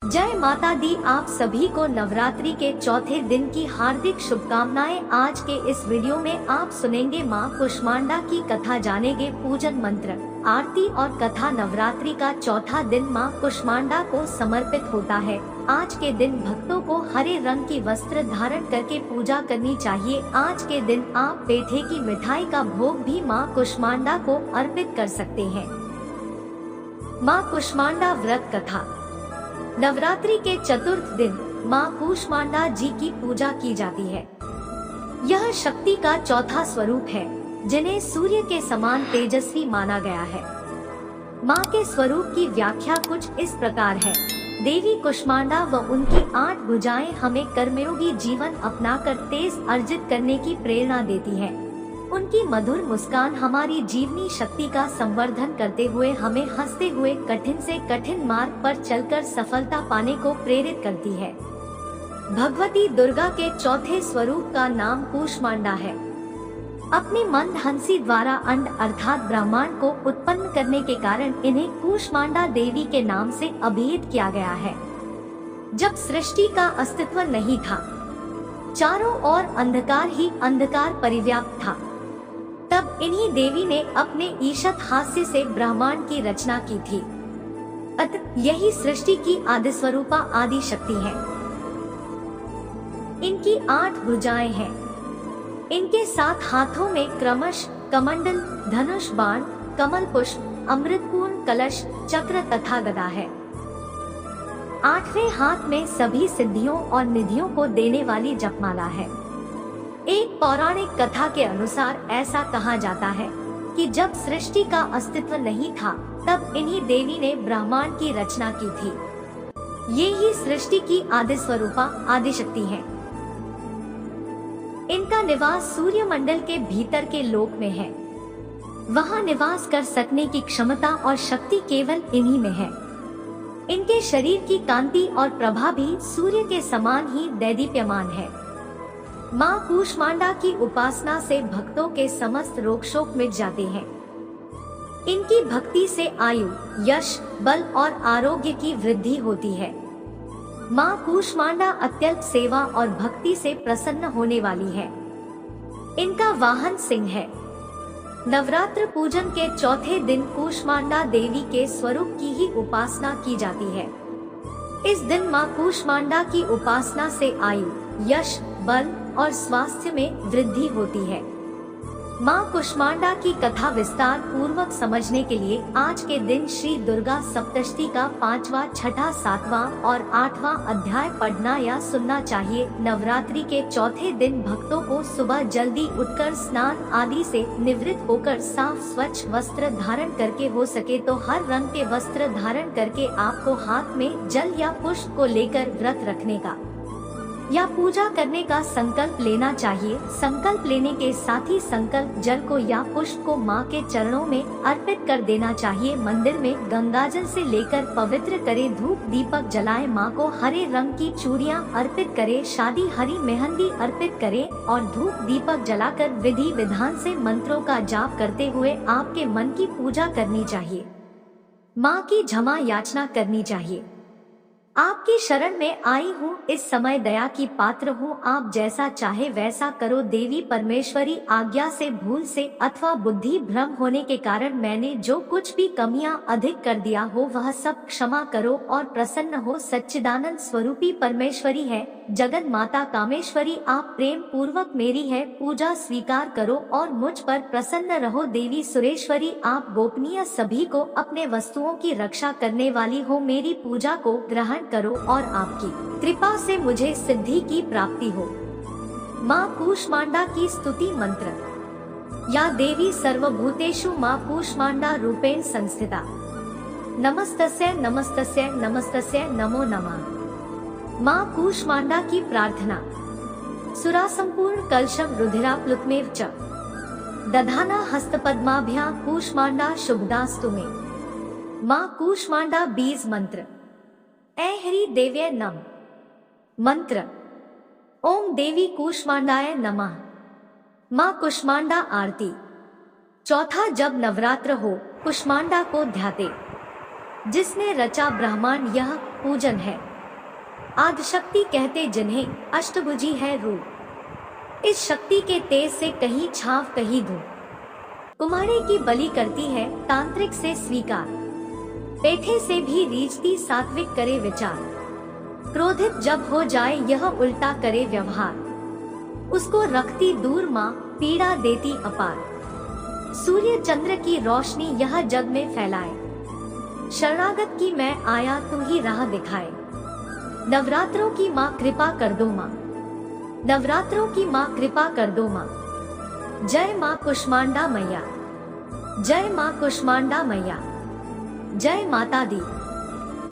जय माता दी। आप सभी को नवरात्रि के चौथे दिन की हार्दिक शुभकामनाएं। आज के इस वीडियो में आप सुनेंगे मां कुष्मांडा की कथा, जानेंगे पूजन मंत्र, आरती और कथा। नवरात्रि का चौथा दिन मां कुष्मांडा को समर्पित होता है। आज के दिन भक्तों को हरे रंग की वस्त्र धारण करके पूजा करनी चाहिए। आज के दिन आप पेठे की मिठाई का भोग भी मां कुष्मांडा को अर्पित कर सकते हैं। मां कुष्मांडा व्रत कथा। नवरात्रि के चतुर्थ दिन मां कुष्मांडा जी की पूजा की जाती है। यह शक्ति का चौथा स्वरूप है, जिन्हें सूर्य के समान तेजस्वी माना गया है। मां के स्वरूप की व्याख्या कुछ इस प्रकार है। देवी कुष्मांडा व उनकी 8 भुजाएं हमें कर्मयोगी जीवन अपनाकर तेज अर्जित करने की प्रेरणा देती है। उनकी मधुर मुस्कान हमारी जीवनी शक्ति का संवर्धन करते हुए हमें हंसते हुए कठिन से कठिन मार्ग पर चलकर सफलता पाने को प्रेरित करती है। भगवती दुर्गा के चौथे स्वरूप का नाम कुष्मांडा है। अपनी मंद हंसी द्वारा अंड अर्थात ब्रह्मांड को उत्पन्न करने के कारण इन्हें कुष्मांडा देवी के नाम से अभिहित किया गया है। जब सृष्टि का अस्तित्व नहीं था, चारों ओर अंधकार ही अंधकार परिव्याप्त था, तब इन्हीं देवी ने अपने ईशत हास्य से ब्रह्मांड की रचना की थी। अतः यही सृष्टि की आदि स्वरूपा आदि शक्ति है। इनकी 8 भुजाएं हैं। इनके 7 हाथों में क्रमश कमंडल, धनुष, बाण, कमल पुष्प, अमृतपूर्ण कलश, चक्र तथा गदा है। 8वें हाथ में सभी सिद्धियों और निधियों को देने वाली जपमाला है। एक पौराणिक कथा के अनुसार ऐसा कहा जाता है कि जब सृष्टि का अस्तित्व नहीं था, तब इन्हीं देवी ने ब्रह्मांड की रचना की थी। ये ही सृष्टि की आदि स्वरूपा आदि शक्ति है। इनका निवास सूर्य मंडल के भीतर के लोक में है। वहाँ निवास कर सकने की क्षमता और शक्ति केवल इन्हीं में है। इनके शरीर की कांति और प्रभा भी सूर्य के समान ही दैदीप्यमान है। मां कुष्मांडा की उपासना से भक्तों के समस्त रोग शोक मिट जाते हैं। इनकी भक्ति से आयु, यश, बल और आरोग्य की वृद्धि होती है। मां कुष्मांडा अत्यल्प सेवा और भक्ति से प्रसन्न होने वाली है। इनका वाहन सिंह है। नवरात्र पूजन के चौथे दिन कुष्मांडा देवी के स्वरूप की ही उपासना की जाती है। इस दिन मां कुष्मांडा की उपासना से आयु, यश, बल और स्वास्थ्य में वृद्धि होती है। मां कुष्मांडा की कथा विस्तार पूर्वक समझने के लिए आज के दिन श्री दुर्गा सप्तशती का 5वां, 6ठा, 7वां और 8वां अध्याय पढ़ना या सुनना चाहिए। नवरात्रि के चौथे दिन भक्तों को सुबह जल्दी उठकर स्नान आदि से निवृत्त होकर साफ स्वच्छ वस्त्र धारण करके, हो सके तो हर रंग के वस्त्र धारण करके, आपको हाथ में जल या पुष्प को लेकर व्रत रखने का या पूजा करने का संकल्प लेना चाहिए। संकल्प लेने के साथ ही संकल्प जल को या पुष्प को मां के चरणों में अर्पित कर देना चाहिए। मंदिर में गंगाजल से लेकर पवित्र करे, धूप दीपक जलाए, मां को हरे रंग की चूड़ियां अर्पित करे, शादी हरी मेहंदी अर्पित करे और धूप दीपक जलाकर विधि विधान से मंत्रों का जाप करते हुए आपके मन की पूजा करनी चाहिए। मां की क्षमा याचना करनी चाहिए। आपकी शरण में आई हूँ, इस समय दया की पात्र हूँ, आप जैसा चाहे वैसा करो। देवी परमेश्वरी आज्ञा से भूल से अथवा बुद्धि भ्रम होने के कारण मैंने जो कुछ भी कमियां अधिक कर दिया हो, वह सब क्षमा करो और प्रसन्न हो। सच्चिदानंद स्वरूपी परमेश्वरी है जगन माता कामेश्वरी, आप प्रेम पूर्वक मेरी है पूजा स्वीकार करो और मुझ पर प्रसन्न रहो। देवी सुरेश्वरी, आप गोपनीय सभी को अपने वस्तुओं की रक्षा करने वाली हो, मेरी पूजा को ग्रहण करो और आपकी कृपा से मुझे सिद्धि की प्राप्ति हो। मां कुष्मांडा की स्तुति मंत्र। या देवी सर्वभूतेषु मां कुष्मांडा रूपेण संस्थिता। नमस्तस्यै नमस्तस्यै नमस्तस्यै नमो नमः। मां कुष्मांडा की प्रार्थना। सुरासंपूर्ण कलशम रुधिराप्लुतमेव च दधाना हस्तपद्माभ्यां कुष्मांडा शुभदास्तु मे। मां कुष्मांडा बीज मंत्र। ऐहरि देव्यै नम। मंत्र। ओम देवी कुष्मांडाय नमः। मां कुष्मांडा आरती। चौथा, जब नवरात्र हो कुष्मांडा को ध्याते। जिसने रचा ब्रह्मांड यह पूजन है। आदिशक्ति कहते जिन्हें, अष्टभुजी है रूप। इस शक्ति के तेज से कहीं छाव कहीं धूप। कुम्हारे की बलि करती है, तांत्रिक से स्वीकार। पेठे से भी रीझती, सात्विक करे विचार। क्रोधित जब हो जाए यह उल्टा करे व्यवहार। उसको रखती दूर माँ, पीड़ा देती अपार। सूर्य चंद्र की रोशनी यह जग में फैलाए। शरणागत की मैं आया, तू ही राह दिखाए। नवरात्रों की माँ कृपा कर दो माँ। नवरात्रों की माँ कृपा कर दो माँ। जय माँ कुष्मांडा मैया। जय माँ कुष्मांडा मैया। जय माता दी।